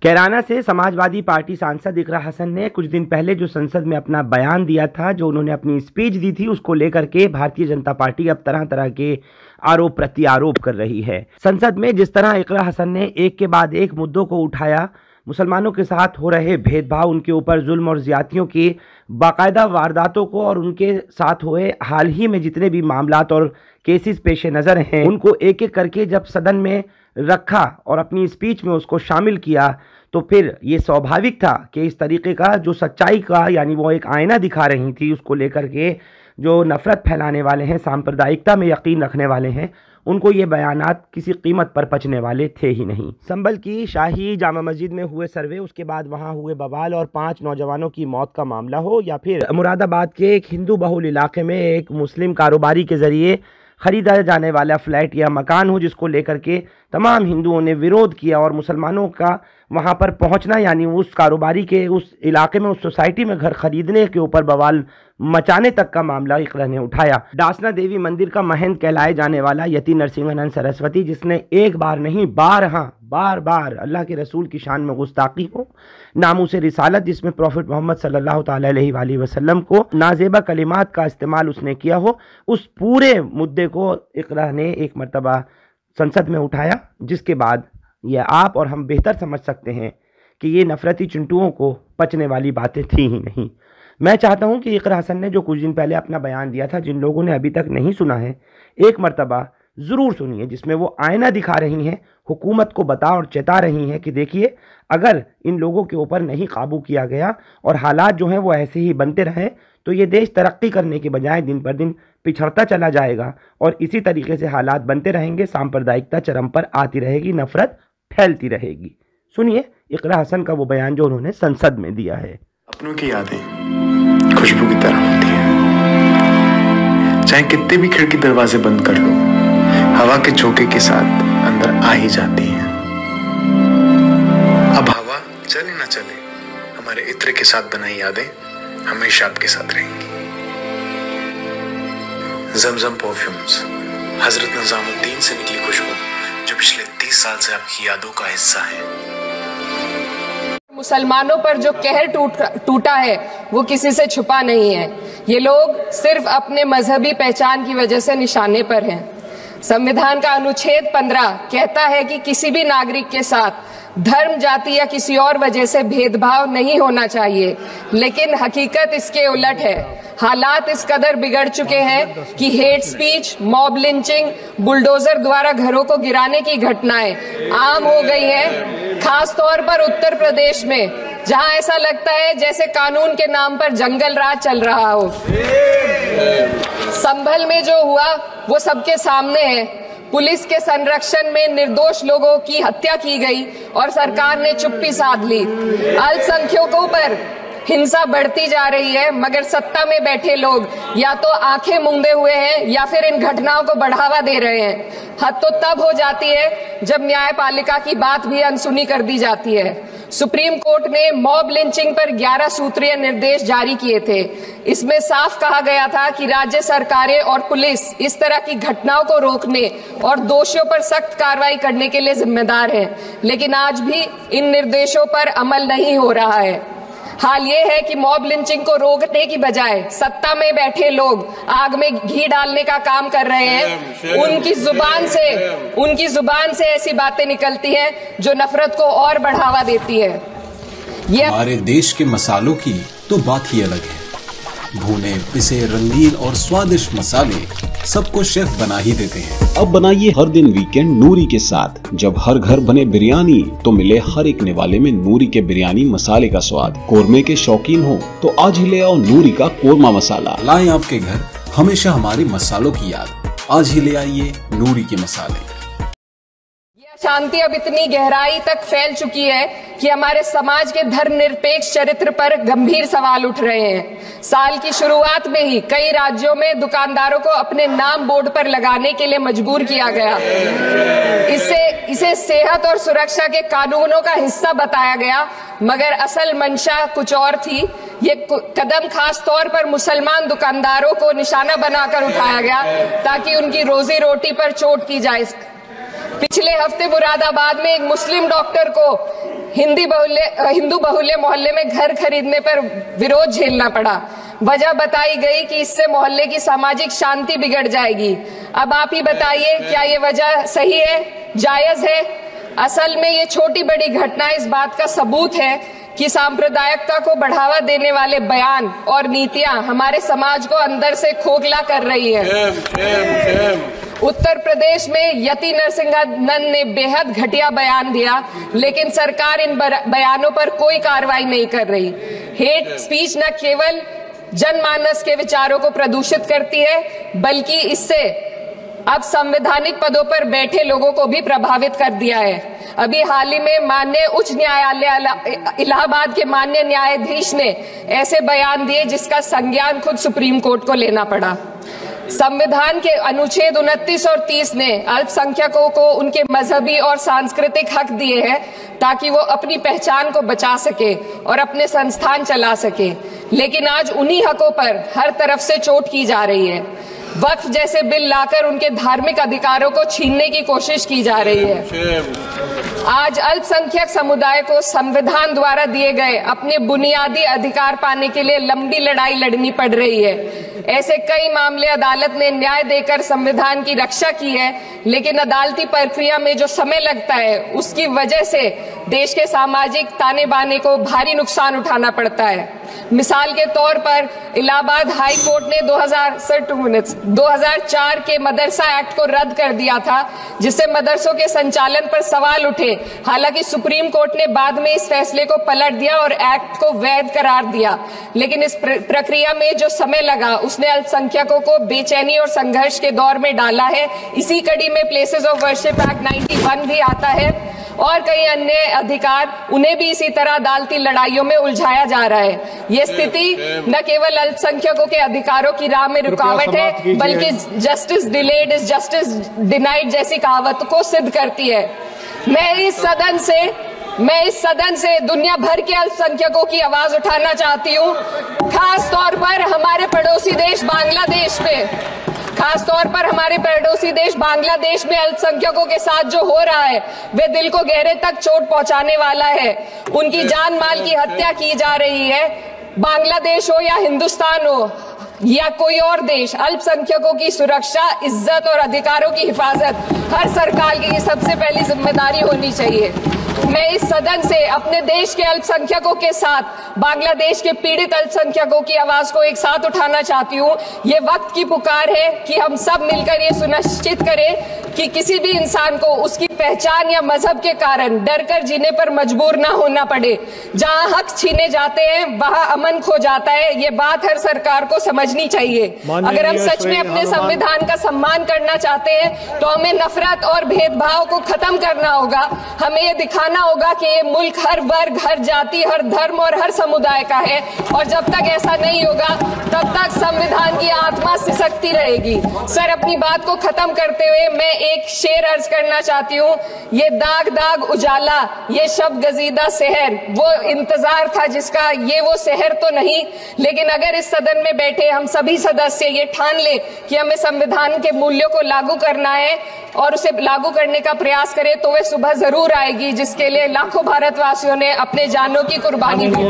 कैराना से समाजवादी पार्टी सांसद इकरा हसन ने कुछ दिन पहले जो संसद में अपना बयान दिया था, जो उन्होंने अपनी स्पीच दी थी, उसको लेकर के भारतीय जनता पार्टी अब तरह तरह के आरोप प्रत्यारोप कर रही है। संसद में जिस तरह इकरा हसन ने एक के बाद एक मुद्दों को उठाया, मुसलमानों के साथ हो रहे भेदभाव, उनके ऊपर जुल्म और ज्यादतियों की बाकायदा वारदातों को और उनके साथ हुए हाल ही में जितने भी मामलात और केसेस पेश नज़र हैं, उनको एक एक करके जब सदन में रखा और अपनी स्पीच में उसको शामिल किया, तो फिर ये स्वाभाविक था कि इस तरीके का जो सच्चाई का यानी वो एक आईना दिखा रही थी, उसको लेकर के जो नफ़रत फैलाने वाले हैं, सांप्रदायिकता में यकीन रखने वाले हैं, उनको ये बयानात किसी कीमत पर पचने वाले थे ही नहीं। संभल की शाही जामा मस्जिद में हुए सर्वे, उसके बाद वहाँ हुए बवाल और 5 नौजवानों की मौत का मामला हो, या फिर मुरादाबाद के एक हिंदू बहुल इलाके में एक मुस्लिम कारोबारी के ज़रिए खरीदा जाने वाला फ्लैट या मकान हो, जिसको लेकर के तमाम हिंदुओं ने विरोध किया और मुसलमानों का वहां पर पहुंचना यानी उस कारोबारी के उस इलाके में, उस सोसाइटी में घर खरीदने के ऊपर बवाल मचाने तक का मामला इकरा ने उठाया। डासना देवी मंदिर का महंत कहलाए जाने वाला यति नरसिंहानंद सरस्वती, जिसने एक बार नहीं बार बार अल्लाह के रसूल की शान में गुस्ताखी हो, नामूस रिसालत जिसमें प्रॉफिट मोहम्मद सल्लल्लाहु अलैहि वसल्लम को नाजेबा कलिमात का इस्तेमाल उसने किया हो, उस पूरे मुद्दे को इकरा ने एक मरतबा संसद में उठाया, जिसके बाद यह आप और हम बेहतर समझ सकते हैं कि ये नफरती चिंटुओं को पचने वाली बातें थी ही नहीं। मैं चाहता हूं कि इकरा हसन ने जो कुछ दिन पहले अपना बयान दिया था, जिन लोगों ने अभी तक नहीं सुना है, एक मरतबा ज़रूर सुनिए, जिसमें वो आईना दिखा रही हैं, हुकूमत को बता और चेता रही हैं कि देखिए, अगर इन लोगों के ऊपर नहीं काबू किया गया और हालात जो हैं वो ऐसे ही बनते रहे, तो ये देश तरक्की करने के बजाय दिन पर दिन पिछड़ता चला जाएगा और इसी तरीके से हालात बनते रहेंगे, सांप्रदायिकता चरम पर आती रहेगी, नफरत फैलती रहेगी। सुनिए इकरा हसन का वो बयान जो उन्होंने संसद में दिया है। अपनों की यादें खुशबू की तरह होती हैं, चाहे कितने भी खिड़की दरवाजे बंद कर लो, हवा के झोंके के साथ अंदर आ ही जाती हैं। अब हवा चले ना चले, हमारे इत्र के साथ बनाई यादें हमेशा आपके साथ रहेंगी। जमजम परफ्यूम्स, हजरत निजामुद्दीन से निकली खुशबू जो पिछले 30 साल से आपकी यादों का हिस्सा है। मुसलमानों पर जो कहर टूटा है वो किसी से छुपा नहीं है। ये लोग सिर्फ अपने मजहबी पहचान की वजह से निशाने पर हैं। संविधान का अनुच्छेद 15 कहता है कि किसी भी नागरिक के साथ धर्म, जाति या किसी और वजह से भेदभाव नहीं होना चाहिए, लेकिन हकीकत इसके उलट है। हालात इस कदर बिगड़ चुके हैं कि hate speech, mob lynching, bulldozer द्वारा घरों को गिराने की घटनाएं आम हो गई हैं, खास तौर पर उत्तर प्रदेश में, जहां ऐसा लगता है जैसे कानून के नाम पर जंगल राज चल रहा हो। संभल में जो हुआ वो सबके सामने है। पुलिस के संरक्षण में निर्दोष लोगों की हत्या की गई और सरकार ने चुप्पी साध ली। अल्पसंख्यकों पर हिंसा बढ़ती जा रही है, मगर सत्ता में बैठे लोग या तो आंखें मूंदे हुए हैं या फिर इन घटनाओं को बढ़ावा दे रहे हैं। हद तो तब हो जाती है जब न्यायपालिका की बात भी अनसुनी कर दी जाती है। सुप्रीम कोर्ट ने मॉब लिंचिंग पर 11 सूत्रीय निर्देश जारी किए थे। इसमें साफ कहा गया था कि राज्य सरकारें और पुलिस इस तरह की घटनाओं को रोकने और दोषियों पर सख्त कार्रवाई करने के लिए जिम्मेदार है, लेकिन आज भी इन निर्देशों पर अमल नहीं हो रहा है। हाल ये है कि मॉब लिंचिंग को रोकने की बजाय सत्ता में बैठे लोग आग में घी डालने का काम कर रहे हैं। उनकी जुबान से ऐसी बातें निकलती हैं जो नफरत को और बढ़ावा देती है। हमारे देश के मसालों की तो बात ही अलग है। भुने पिसे रंगीन और स्वादिष्ट मसाले सबको शेफ बना ही देते हैं। अब बनाइए हर दिन वीकेंड नूरी के साथ। जब हर घर बने बिरयानी तो मिले हर एक निवाले में नूरी के बिरयानी मसाले का स्वाद। कोरमे के शौकीन हो तो आज ही ले आओ नूरी का कोरमा मसाला। लाएं आपके घर हमेशा हमारे मसालों की याद। आज ही ले आइए नूरी के मसाले। शांति अब इतनी गहराई तक फैल चुकी है कि हमारे समाज के धर्मनिरपेक्ष चरित्र पर गंभीर सवाल उठ रहे हैं। साल की शुरुआत में ही कई राज्यों में दुकानदारों को अपने नाम बोर्ड पर लगाने के लिए मजबूर किया गया। इसे सेहत और सुरक्षा के कानूनों का हिस्सा बताया गया, मगर असल मंशा कुछ और थी। ये कदम खास तौर पर मुसलमान दुकानदारों को निशाना बनाकर उठाया गया ताकि उनकी रोजी रोटी पर चोट की जाए। पिछले हफ्ते मुरादाबाद में एक मुस्लिम डॉक्टर को हिंदू बहुल्य मोहल्ले में घर खरीदने पर विरोध झेलना पड़ा। वजह बताई गई कि इससे मोहल्ले की सामाजिक शांति बिगड़ जाएगी। अब आप ही बताइए, क्या ये वजह सही है, जायज है? असल में ये छोटी बड़ी घटना इस बात का सबूत है कि सांप्रदायिकता को बढ़ावा देने वाले बयान और नीतियां हमारे समाज को अंदर से खोखला कर रही है। उत्तर प्रदेश में यति नरसिंहानंद ने बेहद घटिया बयान दिया, लेकिन सरकार इन बयानों पर कोई कार्रवाई नहीं कर रही। हेट स्पीच न केवल जनमानस के विचारों को प्रदूषित करती है, बल्कि इससे अब संवैधानिक पदों पर बैठे लोगों को भी प्रभावित कर दिया है। अभी हाल ही में माननीय उच्च न्यायालय इलाहाबाद के माननीय न्यायाधीश ने ऐसे बयान दिए जिसका संज्ञान खुद सुप्रीम कोर्ट को लेना पड़ा। संविधान के अनुच्छेद 29 और 30 ने अल्पसंख्यकों को उनके मजहबी और सांस्कृतिक हक दिए हैं ताकि वो अपनी पहचान को बचा सके और अपने संस्थान चला सके, लेकिन आज उन्हीं हकों पर हर तरफ से चोट की जा रही है। वक्फ जैसे बिल लाकर उनके धार्मिक अधिकारों को छीनने की कोशिश की जा रही है। आज अल्पसंख्यक समुदाय को संविधान द्वारा दिए गए अपने बुनियादी अधिकार पाने के लिए लंबी लड़ाई लड़नी पड़ रही है। ऐसे कई मामले अदालत ने न्याय देकर संविधान की रक्षा की है, लेकिन अदालती प्रक्रिया में जो समय लगता है उसकी वजह से देश के सामाजिक ताने बाने को भारी नुकसान उठाना पड़ता है। मिसाल के तौर पर इलाहाबाद हाई कोर्ट ने 2004 के मदरसा एक्ट को रद्द कर दिया था, जिससे मदरसों के संचालन पर सवाल उठे। हालांकि सुप्रीम कोर्ट ने बाद में इस फैसले को पलट दिया और एक्ट को वैध करार दिया, लेकिन इस प्रक्रिया में जो समय लगा उसने अल्पसंख्यकों को बेचैनी और संघर्ष के दौर में डाला है। इसी कड़ी में प्लेसेस ऑफ वर्शिप एक्ट 91 भी आता है और कई अन्य अधिकार, उन्हें भी इसी तरह अदालती लड़ाइयों में उलझाया जा रहा है। ये स्थिति न केवल अल्पसंख्यकों के अधिकारों की राह में रुकावट है, बल्कि justice delayed is justice denied जैसी कहावत को सिद्ध करती है। मैं इस सदन से दुनिया भर के अल्पसंख्यकों की आवाज उठाना चाहती हूँ, खास तौर पर हमारे पड़ोसी देश बांग्लादेश में अल्पसंख्यकों के साथ जो हो रहा है वे दिल को गहरे तक चोट पहुंचाने वाला है। उनकी जान माल की हत्या की जा रही है। बांग्लादेश हो या हिंदुस्तान हो या कोई और देश, अल्पसंख्यकों की सुरक्षा, इज्जत और अधिकारों की हिफाजत हर सरकार की सबसे पहली जिम्मेदारी होनी चाहिए। मैं इस सदन से अपने देश के अल्पसंख्यकों के साथ बांग्लादेश के पीड़ित अल्पसंख्यकों की आवाज को एक साथ उठाना चाहती हूँ। ये वक्त की पुकार है कि हम सब मिलकर ये सुनिश्चित करें कि किसी भी इंसान को उसकी पहचान या मजहब के कारण डरकर जीने पर मजबूर ना होना पड़े। जहाँ हक छीने जाते हैं वहाँ अमन खो जाता है। ये बात हर सरकार को समझनी चाहिए। अगर हम सच में अपने संविधान का सम्मान करना चाहते हैं तो हमें नफरत और भेदभाव को खत्म करना होगा। हमें ये दिखाना होगा कि ये मुल्क हर वर्ग, हर जाति, हर धर्म और हर समुदाय का है, और जब तक ऐसा नहीं होगा तब तक संविधान की आत्मा सिसकती रहेगी। सर, अपनी बात को खत्म करते हुए मैं एक शेर अर्ज करना चाहती हूँ। ये दाग दाग उजाला, ये शब गजीदा शहर, वो इंतजार था जिसका, ये वो शहर तो नहीं। लेकिन अगर इस सदन में बैठे हम सभी सदस्य ये ठान ले कि हमें संविधान के मूल्यों को लागू करना है और उसे लागू करने का प्रयास करें, तो वह सुबह जरूर आएगी जिसके लिए लाखों भारतवासियों ने अपने जानों की कुर्बानी दी।